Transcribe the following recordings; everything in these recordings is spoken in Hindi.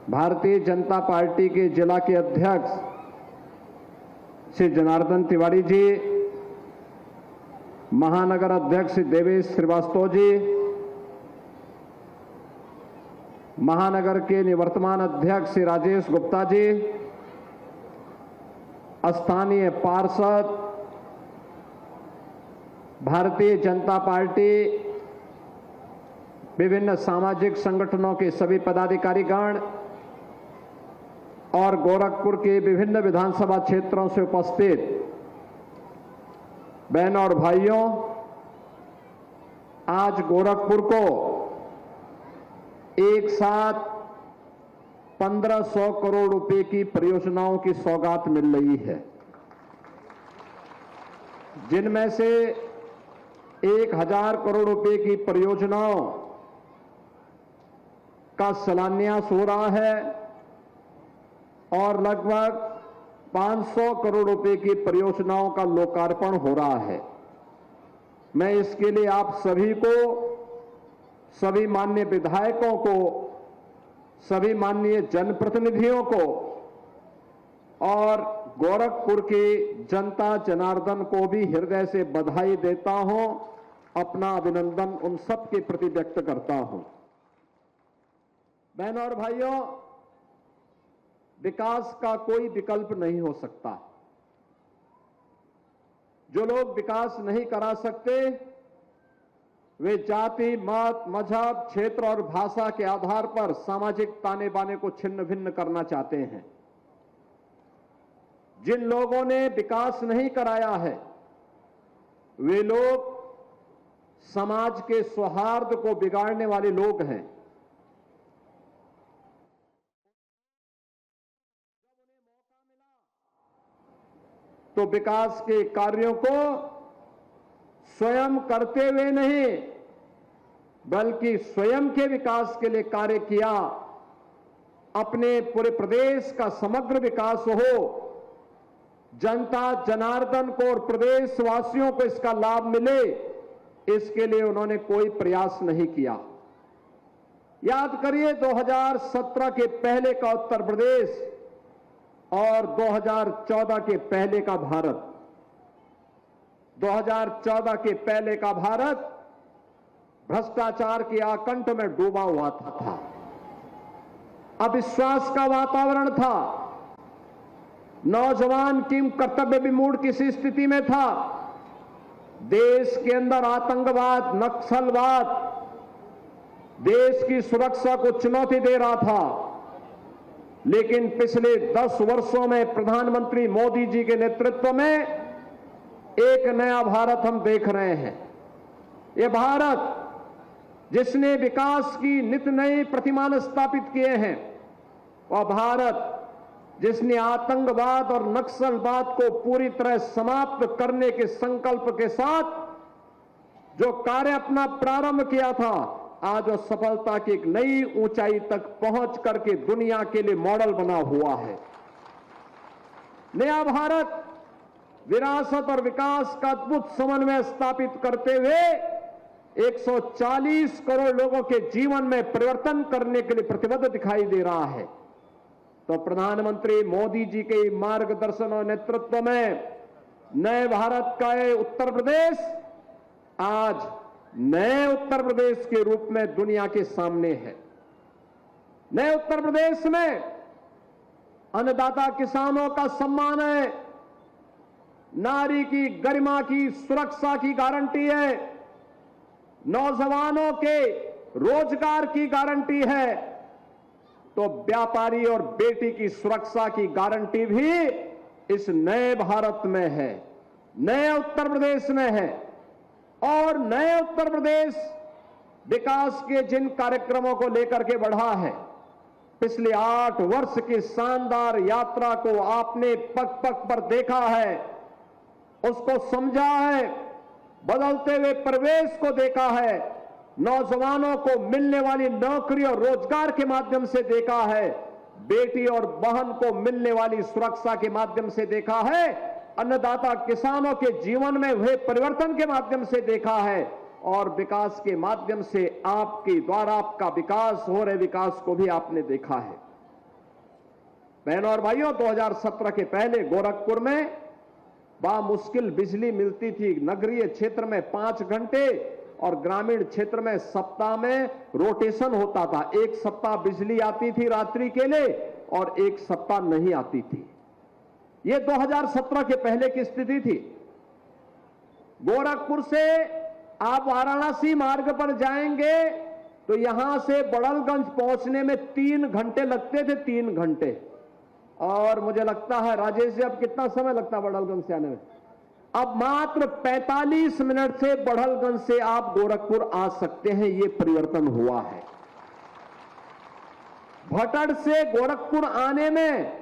भारतीय जनता पार्टी के जिला के अध्यक्ष श्री जनार्दन तिवारी जी, महानगर अध्यक्ष श्री देवेश श्रीवास्तव जी, महानगर के निवर्तमान अध्यक्ष श्री राजेश गुप्ता जी, स्थानीय पार्षद, भारतीय जनता पार्टी, विभिन्न सामाजिक संगठनों के सभी पदाधिकारीगण और गोरखपुर के विभिन्न विधानसभा क्षेत्रों से उपस्थित बहनों और भाइयों, आज गोरखपुर को एक साथ 1500 करोड़ रुपए की परियोजनाओं की सौगात मिल रही है, जिनमें से 1000 करोड़ रुपए की परियोजनाओं का शिलान्यास हो रहा है और लगभग 500 करोड़ रुपए की परियोजनाओं का लोकार्पण हो रहा है। मैं इसके लिए आप सभी को, सभी माननीय विधायकों को, सभी माननीय जनप्रतिनिधियों को और गोरखपुर की जनता जनार्दन को भी हृदय से बधाई देता हूं, अपना अभिनंदन उन सब के प्रति व्यक्त करता हूं। बहनों और भाइयों, विकास का कोई विकल्प नहीं हो सकता। जो लोग विकास नहीं करा सकते वे जाति, मत, मजहब, क्षेत्र और भाषा के आधार पर सामाजिक ताने बाने को छिन्न भिन्न करना चाहते हैं। जिन लोगों ने विकास नहीं कराया है वे लोग समाज के सौहार्द को बिगाड़ने वाले लोग हैं। तो विकास के कार्यों को स्वयं करते हुए नहीं बल्कि स्वयं के विकास के लिए कार्य किया, अपने पूरे प्रदेश का समग्र विकास हो, जनता जनार्दन को और प्रदेशवासियों को इसका लाभ मिले, इसके लिए उन्होंने कोई प्रयास नहीं किया। याद करिए 2017 के पहले का उत्तर प्रदेश और 2014 के पहले का भारत। 2014 के पहले का भारत भ्रष्टाचार के आकंठ में डूबा हुआ था। अविश्वास का वातावरण था, नौजवान की कर्तव्य विमूढ़ किसी स्थिति में था, देश के अंदर आतंकवाद, नक्सलवाद देश की सुरक्षा को चुनौती दे रहा था। लेकिन पिछले 10 वर्षों में प्रधानमंत्री मोदी जी के नेतृत्व में एक नया भारत हम देख रहे हैं। ये भारत जिसने विकास की नित नई प्रतिमान स्थापित किए हैं, वह भारत जिसने आतंकवाद और नक्सलवाद को पूरी तरह समाप्त करने के संकल्प के साथ जो कार्य अपना प्रारंभ किया था, आज वो सफलता की एक नई ऊंचाई तक पहुंच करके दुनिया के लिए मॉडल बना हुआ है। नया भारत विरासत और विकास का अद्भुत समन्वय स्थापित करते हुए 140 करोड़ लोगों के जीवन में परिवर्तन करने के लिए प्रतिबद्ध दिखाई दे रहा है। तो प्रधानमंत्री मोदी जी के मार्गदर्शन और नेतृत्व में नए भारत का ये उत्तर प्रदेश आज नए उत्तर प्रदेश के रूप में दुनिया के सामने है। नए उत्तर प्रदेश में अन्नदाता किसानों का सम्मान है, नारी की गरिमा की सुरक्षा की गारंटी है, नौजवानों के रोजगार की गारंटी है, तो व्यापारी और बेटी की सुरक्षा की गारंटी भी इस नए भारत में है, नए उत्तर प्रदेश में है। और नए उत्तर प्रदेश विकास के जिन कार्यक्रमों को लेकर के बढ़ा है, पिछले 8 वर्ष की शानदार यात्रा को आपने पग पग पर देखा है, उसको समझा है, बदलते हुए परिवेश को देखा है, नौजवानों को मिलने वाली नौकरी और रोजगार के माध्यम से देखा है, बेटी और बहन को मिलने वाली सुरक्षा के माध्यम से देखा है, अन्नदाता किसानों के जीवन में हुए परिवर्तन के माध्यम से देखा है, और विकास के माध्यम से आपके द्वारा आपका विकास हो रहे विकास को भी आपने देखा है। बहनों और भाइयों, 2017 के पहले गोरखपुर में बामुश्किल बिजली मिलती थी। नगरीय क्षेत्र में 5 घंटे और ग्रामीण क्षेत्र में सप्ताह में रोटेशन होता था। एक सप्ताह बिजली आती थी रात्रि के लिए और एक सप्ताह नहीं आती थी। यह 2017 के पहले की स्थिति थी। गोरखपुर से आप वाराणसी मार्ग पर जाएंगे तो यहां से बड़लगंज पहुंचने में 3 घंटे लगते थे, 3 घंटे। और मुझे लगता है राजेश जी, अब कितना समय लगता है बड़लगंज से आने में? अब मात्र 45 मिनट से बड़लगंज से आप गोरखपुर आ सकते हैं। यह परिवर्तन हुआ है। भटड़ से गोरखपुर आने में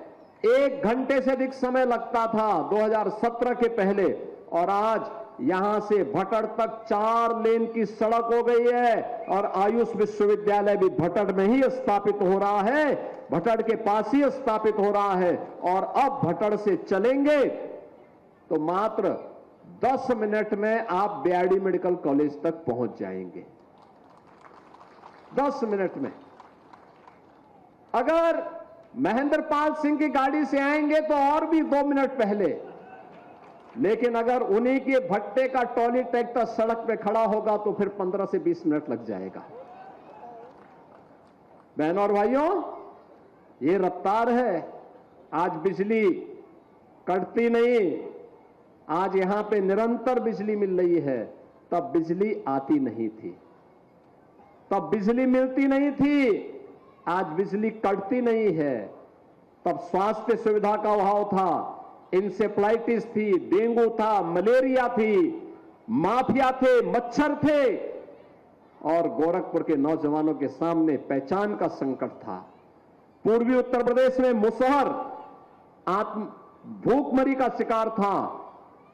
1 घंटे से अधिक समय लगता था 2017 के पहले, और आज यहां से भटड़ तक 4 लेन की सड़क हो गई है। और आयुष विश्वविद्यालय भी भटड़ में ही स्थापित हो रहा है, भटड़ के पास ही स्थापित हो रहा है। और अब भटड़ से चलेंगे तो मात्र 10 मिनट में आप बीआरडी मेडिकल कॉलेज तक पहुंच जाएंगे। 10 मिनट में। अगर महेंद्र पाल सिंह की गाड़ी से आएंगे तो और भी 2 मिनट पहले। लेकिन अगर उन्हीं के भट्टे का ट्रॉली ट्रैक्टर सड़क पे खड़ा होगा तो फिर 15 से 20 मिनट लग जाएगा। बहनों और भाइयों, ये रफ्तार है। आज बिजली कटती नहीं, आज यहां पे निरंतर बिजली मिल रही है। तब बिजली आती नहीं थी, तब बिजली मिलती नहीं थी, आज बिजली कटती नहीं है। तब स्वास्थ्य सुविधा का अभाव था, इंसेफ्लाइटिस थी, डेंगू था, मलेरिया थी, माफिया थे, मच्छर थे, और गोरखपुर के नौजवानों के सामने पहचान का संकट था। पूर्वी उत्तर प्रदेश में मुसहर भूखमरी का शिकार था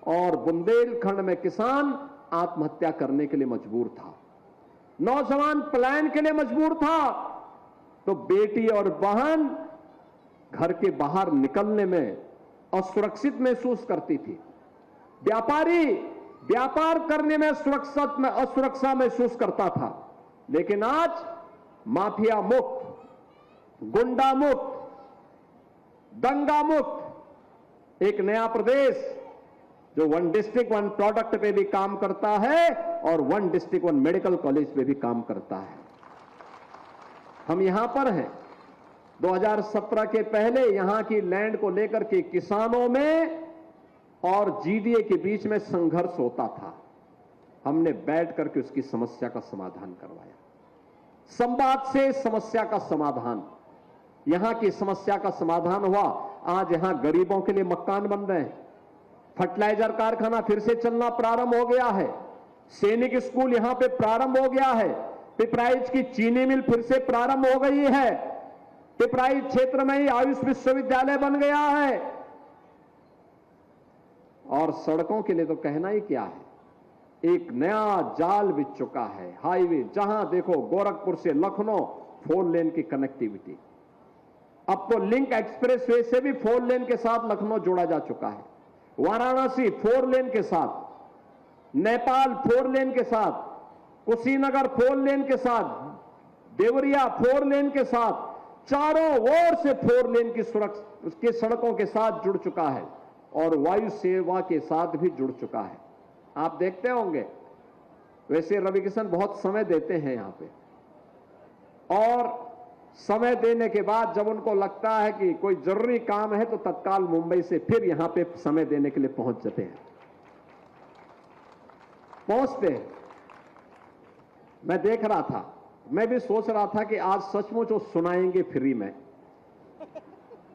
और बुंदेलखंड में किसान आत्महत्या करने के लिए मजबूर था। नौजवान पलायन के लिए मजबूर था, तो बेटी और बहन घर के बाहर निकलने में असुरक्षित महसूस करती थी। व्यापारी व्यापार करने में असुरक्षा महसूस करता था। लेकिन आज माफिया मुक्त, गुंडा मुक्त, दंगा मुक्त एक नया प्रदेश, जो 1 डिस्ट्रिक्ट 1 प्रोडक्ट पे भी काम करता है और 1 डिस्ट्रिक्ट 1 मेडिकल कॉलेज पे भी काम करता है। हम यहां पर हैं। 2017 के पहले यहां की लैंड को लेकर के किसानों में और जीडीए के बीच में संघर्ष होता था। हमने बैठ करके उसकी समस्या का समाधान करवाया। संवाद से समस्या का समाधान, यहां की समस्या का समाधान हुआ। आज यहां गरीबों के लिए मकान बन रहे हैं, फर्टिलाइजर कारखाना फिर से चलना प्रारंभ हो गया है, सैनिक स्कूल यहां पे प्रारंभ हो गया है, पिपराइच की चीनी मिल फिर से प्रारंभ हो गई है, पिपराइच क्षेत्र में ही आयुष विश्वविद्यालय बन गया है। और सड़कों के लिए तो कहना ही क्या है, एक नया जाल बिछ चुका है। हाईवे जहां देखो, गोरखपुर से लखनऊ 4 लेन की कनेक्टिविटी, अब तो लिंक एक्सप्रेसवे से भी 4 लेन के साथ लखनऊ जोड़ा जा चुका है। वाराणसी 4 लेन के साथ, नेपाल 4 लेन के साथ, कुशीनगर 4 लेन के साथ, देवरिया 4 लेन के साथ, चारों ओर से 4 लेन की उसके सड़कों के साथ जुड़ चुका है और वायु सेवा के साथ भी जुड़ चुका है। आप देखते होंगे, वैसे रवि किशन बहुत समय देते हैं यहां पे, और समय देने के बाद जब उनको लगता है कि कोई जरूरी काम है तो तत्काल मुंबई से फिर यहां पे समय देने के लिए पहुंच जाते हैं, पहुंचते हैं। मैं देख रहा था, मैं भी सोच रहा था कि आज सचमुच वो सुनाएंगे फ्री में,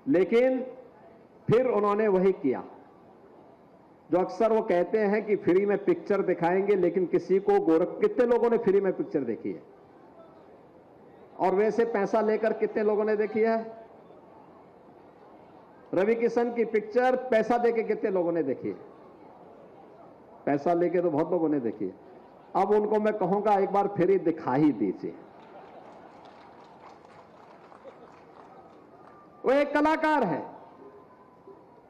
लेकिन फिर उन्होंने वही किया जो अक्सर वो कहते हैं कि फ्री में पिक्चर दिखाएंगे, लेकिन किसी को कितने लोगों ने फ्री में पिक्चर देखी है? और वैसे पैसा लेकर कितने लोगों ने देखी है? रवि किशन की पिक्चर पैसा देके कितने लोगों ने देखी है? पैसा लेके तो बहुत लोगों ने देखी है। अब उनको मैं कहूंगा एक बार फिर ही दिखा ही दीजिए। वो एक कलाकार है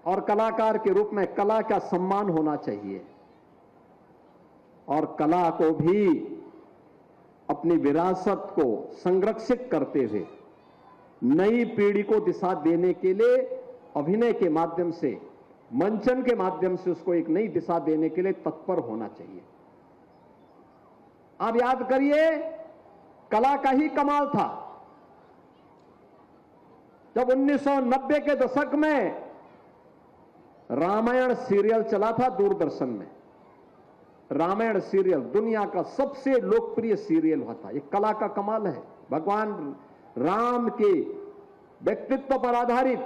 और कलाकार के रूप में कला का सम्मान होना चाहिए, और कला को भी अपनी विरासत को संरक्षित करते हुए नई पीढ़ी को दिशा देने के लिए अभिनय के माध्यम से, मंचन के माध्यम से उसको एक नई दिशा देने के लिए तत्पर होना चाहिए। आप याद करिए, कला का ही कमाल था जब 1990 के दशक में रामायण सीरियल चला था दूरदर्शन में। रामायण सीरियल दुनिया का सबसे लोकप्रिय सीरियल हुआ था। ये कला का कमाल है। भगवान राम के व्यक्तित्व पर आधारित,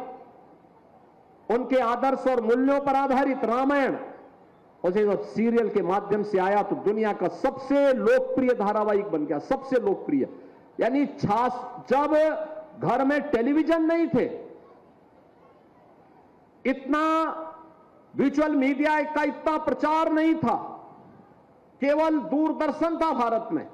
उनके आदर्श और मूल्यों पर आधारित रामायण, उसे जब सीरियल के माध्यम से आया तो दुनिया का सबसे लोकप्रिय धारावाहिक बन गया, सबसे लोकप्रिय। यानी जब घर में टेलीविजन नहीं थे, इतना विजुअल मीडिया का इतना प्रचार नहीं था, केवल दूरदर्शन था भारत में,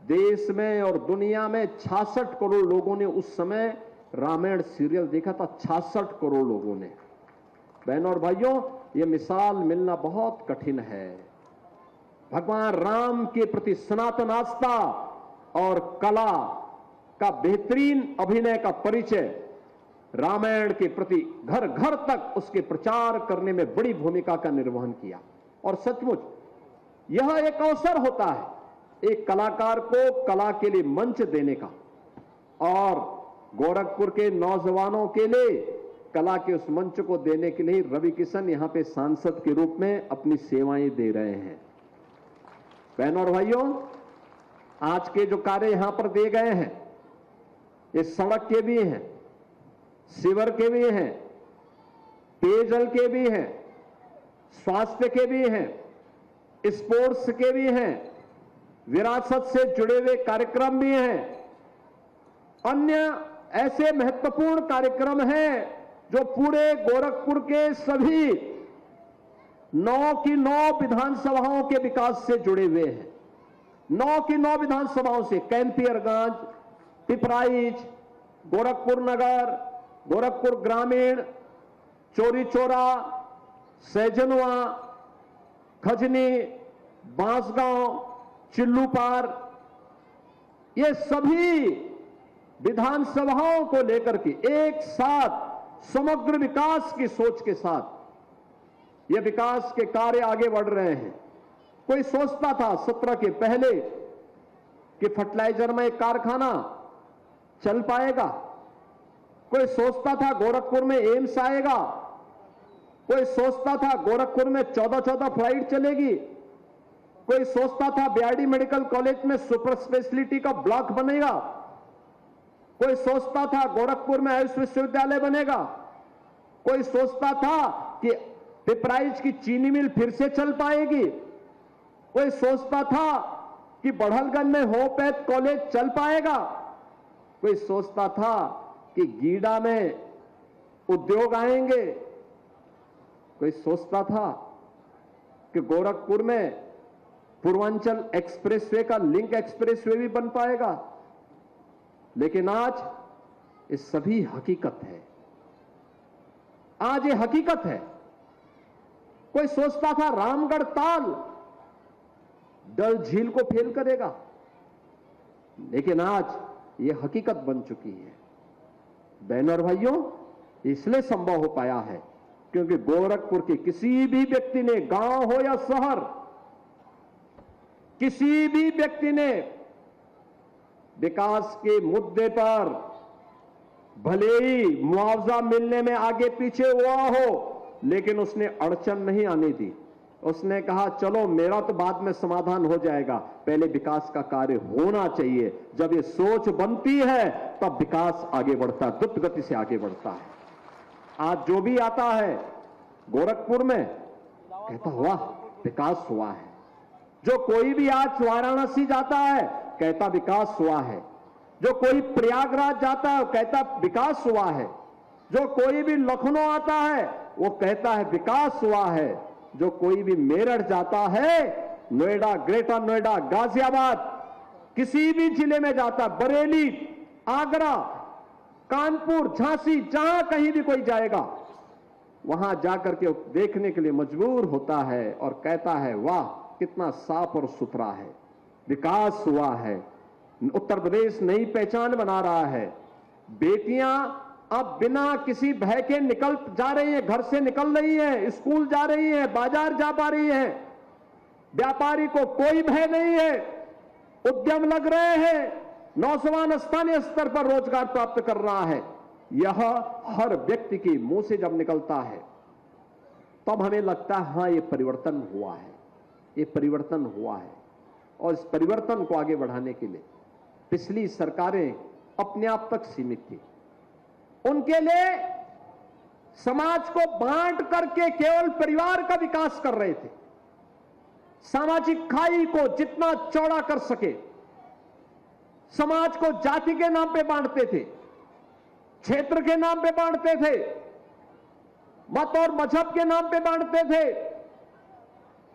देश में और दुनिया में 66 करोड़ लोगों ने उस समय रामायण सीरियल देखा था। 66 करोड़ लोगों ने। बहनों और भाइयों, यह मिसाल मिलना बहुत कठिन है। भगवान राम के प्रति सनातन आस्था और कला का बेहतरीन अभिनय का परिचय, रामायण के प्रति घर घर तक उसके प्रचार करने में बड़ी भूमिका का निर्वहन किया। और सचमुच यह एक अवसर होता है एक कलाकार को कला के लिए मंच देने का, और गोरखपुर के नौजवानों के लिए कला के उस मंच को देने के लिए रवि किशन यहां पे सांसद के रूप में अपनी सेवाएं दे रहे हैं। बहनों और भाइयों, आज के जो कार्य यहां पर दिए गए हैं, ये सड़क के भी हैं, सीवर के भी हैं, पेयजल के भी हैं, स्वास्थ्य के भी हैं, स्पोर्ट्स के भी हैं, विरासत से जुड़े हुए कार्यक्रम भी हैं, अन्य ऐसे महत्वपूर्ण कार्यक्रम हैं जो पूरे गोरखपुर के सभी 9 की 9 विधानसभाओं के विकास से जुड़े हुए हैं। 9 की 9 विधानसभाओं से कैंपियरगंज, पिपराइच, गोरखपुर नगर, गोरखपुर ग्रामीण, चौरी चौरा, सैजनवा, खजनी, बांसगांव, चिल्लूपार, ये सभी विधानसभाओं को लेकर के एक साथ समग्र विकास की सोच के साथ ये विकास के कार्य आगे बढ़ रहे हैं। कोई सोचता था 17 के पहले कि फर्टिलाइजर में एक कारखाना चल पाएगा, कोई सोचता था गोरखपुर में एम्स आएगा, कोई सोचता था गोरखपुर में 14-14 फ्लाइट चलेगी, कोई सोचता था बीआरडी मेडिकल कॉलेज में सुपर स्पेशलिटी का ब्लॉक बनेगा, कोई सोचता था गोरखपुर में आयुष विश्वविद्यालय बनेगा, कोई सोचता था कि पिपराइच की चीनी मिल फिर से चल पाएगी, कोई सोचता था कि बढ़लगंज में होम्योपैथ कॉलेज चल पाएगा, कोई सोचता था कि गीडा में उद्योग आएंगे, कोई सोचता था कि गोरखपुर में पूर्वांचल एक्सप्रेसवे का लिंक एक्सप्रेसवे भी बन पाएगा। लेकिन आज ये सभी हकीकत है। आज ये हकीकत है। कोई सोचता था रामगढ़ ताल डल झील को फेल करेगा, लेकिन आज ये हकीकत बन चुकी है। बहनों और भाइयों, इसलिए संभव हो पाया है क्योंकि गोरखपुर के किसी भी व्यक्ति ने, गांव हो या शहर, किसी भी व्यक्ति ने विकास के मुद्दे पर भले ही मुआवजा मिलने में आगे पीछे हुआ हो, लेकिन उसने अड़चन नहीं आने दी। उसने कहा चलो मेरा तो बाद में समाधान हो जाएगा, पहले विकास का कार्य होना चाहिए। जब ये सोच बनती है तब विकास आगे बढ़ता है, द्रुत गति से आगे बढ़ता है। आज जो भी आता है गोरखपुर में कहता वाह विकास हुआ है। जो कोई भी आज वाराणसी जाता है कहता विकास हुआ है। जो कोई प्रयागराज जाता है कहता विकास हुआ है। जो कोई भी लखनऊ आता है वो कहता है विकास हुआ है। जो कोई भी मेरठ जाता है, नोएडा, ग्रेटर नोएडा, गाजियाबाद, किसी भी जिले में जाता, बरेली, आगरा, कानपुर, झांसी, जहां कहीं भी कोई जाएगा वहां जाकर के देखने के लिए मजबूर होता है और कहता है वाह कितना साफ और सुथरा है, विकास हुआ है। उत्तर प्रदेश नई पहचान बना रहा है। बेटियां अब बिना किसी भय के निकल जा रही हैं, घर से निकल रही हैं, स्कूल जा रही हैं, बाजार जा पा रही हैं। व्यापारी को कोई भय नहीं है, उद्यम लग रहे हैं, नौजवान स्थानीय स्तर पर रोजगार प्राप्त कर रहा है। यह हर व्यक्ति के मुंह से जब निकलता है तब हमें लगता है हां, ये परिवर्तन हुआ है, ये परिवर्तन हुआ है। और इस परिवर्तन को आगे बढ़ाने के लिए पिछली सरकारें अपने आप तक सीमित थी। उनके लिए समाज को बांट करके केवल परिवार का विकास कर रहे थे। सामाजिक खाई को जितना चौड़ा कर सके, समाज को जाति के नाम पे बांटते थे, क्षेत्र के नाम पे बांटते थे, मत और मजहब के नाम पे बांटते थे,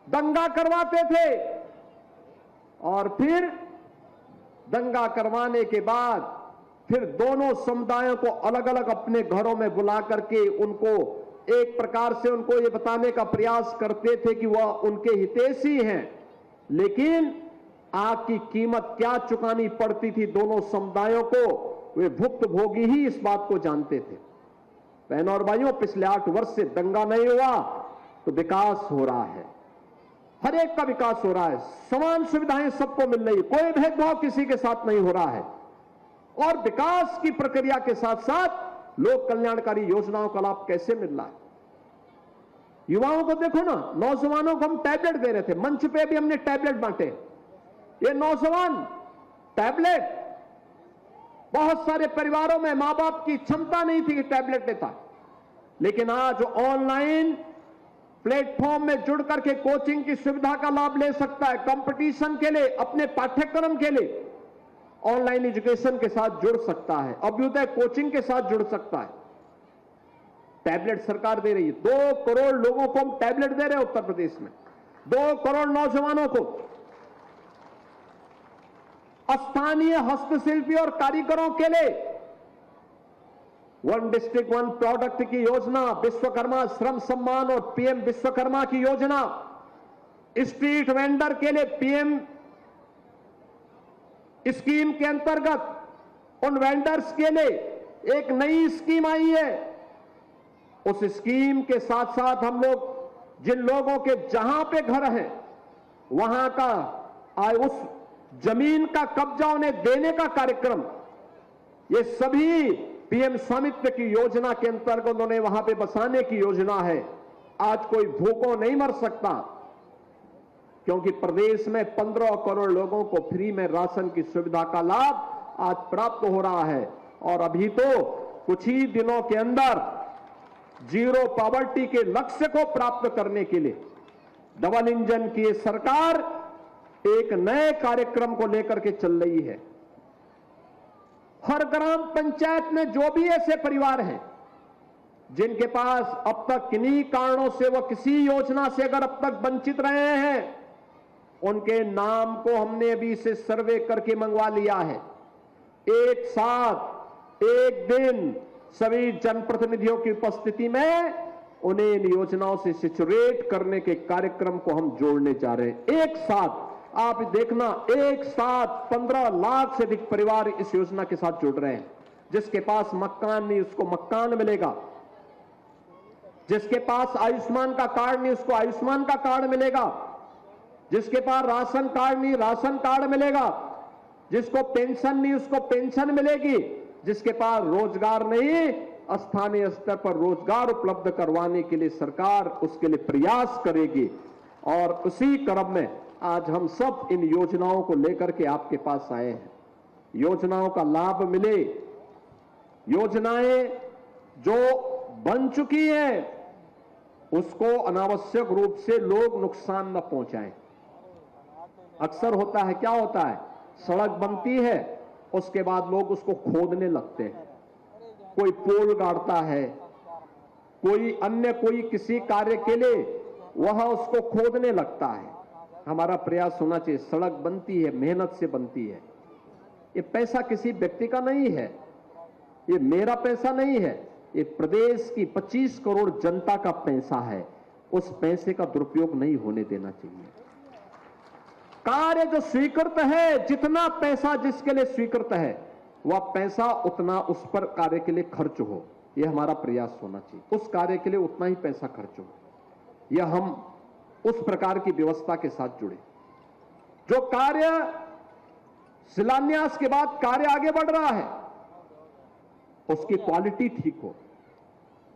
दंगा करवाते थे और फिर दंगा करवाने के बाद फिर दोनों समुदायों को अलग अलग अपने घरों में बुला करके उनको एक प्रकार से उनको ये बताने का प्रयास करते थे कि वह उनके हितैषी हैं। लेकिन आग की कीमत क्या चुकानी पड़ती थी दोनों समुदायों को, वे भुक्तभोगी ही इस बात को जानते थे। बहनों और भाइयों, पिछले 8 वर्ष से दंगा नहीं हुआ तो विकास हो रहा है, हर एक का विकास हो रहा है, समान सुविधाएं सबको मिल रही है, कोई भेदभाव किसी के साथ नहीं हो रहा है। और विकास की प्रक्रिया के साथ साथ लोक कल्याणकारी योजनाओं का लाभ कैसे मिल रहा है। युवाओं को देखो ना, नौजवानों को हम टैबलेट दे रहे थे, मंच पे भी हमने टैबलेट बांटे। ये नौजवान टैबलेट, बहुत सारे परिवारों में मां बाप की क्षमता नहीं थी कि टैबलेट लेता, लेकिन आज ऑनलाइन प्लेटफॉर्म में जुड़ करके कोचिंग की सुविधा का लाभ ले सकता है, कंपटीशन के लिए, अपने पाठ्यक्रम के लिए ऑनलाइन एजुकेशन के साथ जुड़ सकता है, अभ्युदय कोचिंग के साथ जुड़ सकता है। टैबलेट सरकार दे रही है, 2 करोड़ लोगों को हम टैबलेट दे रहे हैं उत्तर प्रदेश में, 2 करोड़ नौजवानों को। स्थानीय हस्तशिल्पी और कारीगरों के लिए 1 डिस्ट्रिक्ट 1 प्रोडक्ट की योजना, विश्वकर्मा श्रम सम्मान और पीएम विश्वकर्मा की योजना, स्ट्रीट वेंडर के लिए पीएम स्कीम के अंतर्गत उन वेंडर्स के लिए एक नई स्कीम आई है। उस स्कीम के साथ साथ हम लोग जिन लोगों के जहां पे घर हैं वहां का उस जमीन का कब्जा उन्हें देने का कार्यक्रम, ये सभी पीएम स्वामित्व की योजना के अंतर्गत उन्होंने वहां पे बसाने की योजना है। आज कोई भूखों नहीं मर सकता, क्योंकि प्रदेश में 15 करोड़ लोगों को फ्री में राशन की सुविधा का लाभ आज प्राप्त हो रहा है। और अभी तो कुछ ही दिनों के अंदर जीरो पॉवर्टी के लक्ष्य को प्राप्त करने के लिए डबल इंजन की सरकार एक नए कार्यक्रम को लेकर के चल रही है। हर ग्राम पंचायत में जो भी ऐसे परिवार हैं जिनके पास अब तक किन्हीं कारणों से वह किसी योजना से अगर अब तक वंचित रहे हैं, उनके नाम को हमने अभी से सर्वे करके मंगवा लिया है। एक साथ एक दिन सभी जनप्रतिनिधियों की उपस्थिति में उन्हें इन योजनाओं से सिचुएट करने के कार्यक्रम को हम जोड़ने जा रहे हैं। एक साथ आप देखना, एक साथ 15 लाख से अधिक परिवार इस योजना के साथ जुड़ रहे हैं। जिसके पास मकान नहीं उसको मकान मिलेगा, जिसके पास आयुष्मान का कार्ड नहीं उसको आयुष्मान का कार्ड मिलेगा, जिसके पास राशन कार्ड नहीं राशन कार्ड मिलेगा, जिसको पेंशन नहीं उसको पेंशन मिलेगी, जिसके पास रोजगार नहीं स्थानीय स्तर पर रोजगार उपलब्ध करवाने के लिए सरकार उसके लिए प्रयास करेगी। और उसी क्रम में आज हम सब इन योजनाओं को लेकर के आपके पास आए हैं। योजनाओं का लाभ मिले, योजनाएं जो बन चुकी हैं उसको अनावश्यक रूप से लोग नुकसान न पहुंचाएं। अक्सर होता है, क्या होता है, सड़क बनती है उसके बाद लोग उसको खोदने लगते हैं, कोई पोल गाड़ता है, कोई अन्य कोई किसी कार्य के लिए वह उसको खोदने लगता है। हमारा प्रयास होना चाहिए, सड़क बनती है मेहनत से बनती है, ये पैसा किसी व्यक्ति का नहीं है, ये मेरा पैसा नहीं है, ये प्रदेश की 25 करोड़ जनता का पैसा है। उस पैसे का दुरुपयोग नहीं होने देना चाहिए। कार्य जो स्वीकृत है, जितना पैसा जिसके लिए स्वीकृत है, वह पैसा उतना उस पर कार्य के लिए खर्च हो, यह हमारा प्रयास होना चाहिए। उस कार्य के लिए उतना ही पैसा खर्च हो, यह हम उस प्रकार की व्यवस्था के साथ जुड़े। जो कार्य शिलान्यास के बाद कार्य आगे बढ़ रहा है, उसकी क्वालिटी ठीक हो,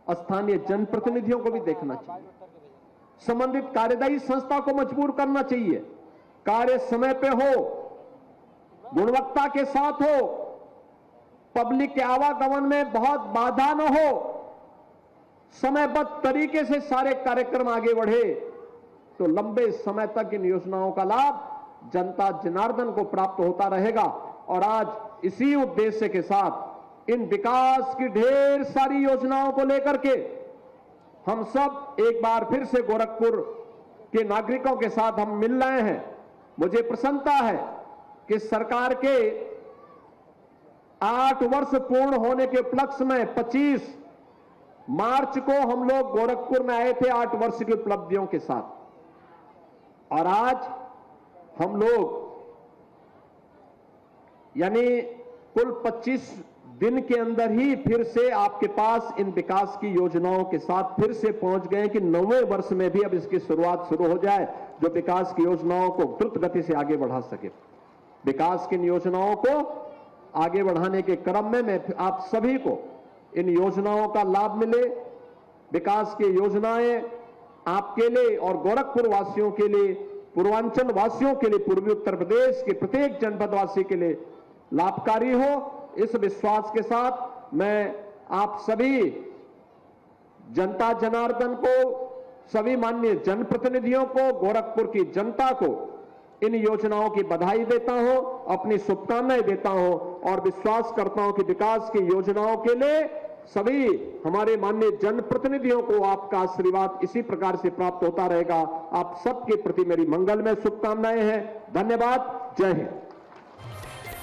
स्थानीय जनप्रतिनिधियों को भी देखना चाहिए, संबंधित कार्यदायी संस्था को मजबूर करना चाहिए, कार्य समय पे हो, गुणवत्ता के साथ हो, पब्लिक के आवागमन में बहुत बाधा न हो, समयबद्ध तरीके से सारे कार्यक्रम आगे बढ़े, तो लंबे समय तक इन योजनाओं का लाभ जनता जनार्दन को प्राप्त होता रहेगा। और आज इसी उद्देश्य के साथ इन विकास की ढेर सारी योजनाओं को लेकर के हम सब एक बार फिर से गोरखपुर के नागरिकों के साथ हम मिल रहे हैं। मुझे प्रसन्नता है कि सरकार के 8 वर्ष पूर्ण होने के उपलक्ष्य में 25 मार्च को हम लोग गोरखपुर में आए थे 8 वर्ष की उपलब्धियों के साथ, और आज हम लोग यानी कुल 25 दिन के अंदर ही फिर से आपके पास इन विकास की योजनाओं के साथ फिर से पहुंच गए कि 9वें वर्ष में भी अब इसकी शुरुआत शुरू हो जाए, जो विकास की योजनाओं को द्रुत गति से आगे बढ़ा सके। विकास की इन योजनाओं को आगे बढ़ाने के क्रम में मैं आप सभी को इन योजनाओं का लाभ मिले, विकास की योजनाएं आपके लिए और गोरखपुर वासियों के लिए, पूर्वांचल वासियों के लिए, पूर्वी उत्तर प्रदेश के प्रत्येक जनपद वासी के लिए लाभकारी हो, इस विश्वास के साथ मैं आप सभी जनता जनार्दन को, सभी माननीय जनप्रतिनिधियों को, गोरखपुर की जनता को इन योजनाओं की बधाई देता हूं, अपनी शुभकामनाएं देता हूं और विश्वास करता हूं कि विकास की योजनाओं के लिए सभी हमारे माननीय जनप्रतिनिधियों को आपका आशीर्वाद इसी प्रकार से प्राप्त होता रहेगा। आप सबके प्रति मेरी मंगलमय शुभकामनाएं हैं। धन्यवाद। जय हिंद।